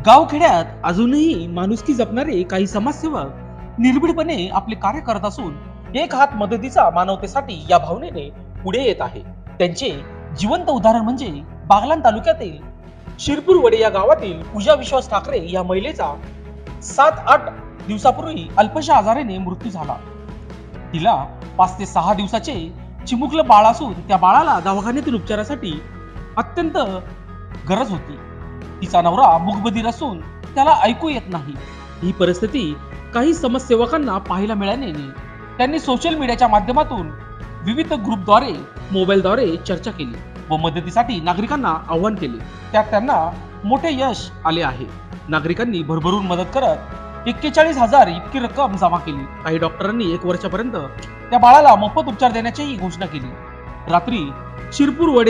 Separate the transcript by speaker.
Speaker 1: गावखेड्यात अजूनही माणुसकी जपणारे काही समाजसेवक निर्भीडपणे आपले कार्य करत असून एक हात मदतीचा मानवतेसाठी या भावनेने पुढे येत आहे. त्यांचे जिवंत उदाहरण म्हणजे बागलाण तालुक्यातील शिरपूर वडे या गावातील पूजा विश्वास ठाकरे या महिलेचा 7-8 दिवसापूर्वी अल्पशा आजाराने मृत्यू झाला. तिला 5 ते 6 दिवसाचे चिमुकलं बाळ असून त्या बाळाला दवाखान्यातील उपचारासाठी अत्यंत गरज होती. तिचा नवरा मूकबधीर असून त्याला ऐकू येत नाही. ही परिस्थिती काही समाजसेवकांना पाहायला मिळाल्याने त्यांनी सोशल मीडियाच्या माध्यमातून विविध ग्रुपद्वारे मोबाईलद्वारे चर्चा केली व मदतीसाठी नागरिकांना आवाहन केले. त्यात त्यांना मोठे यश आले आहे. नागरिकांनी भरभरून मदत करत 41,000 इतकी रक्कम जमा केली. काही डॉक्टरांनी 1 वर्षापर्यंत त्या बाळाला मोफत उपचार देण्याचीही घोषणा केली. रात्री शिरपूर वडे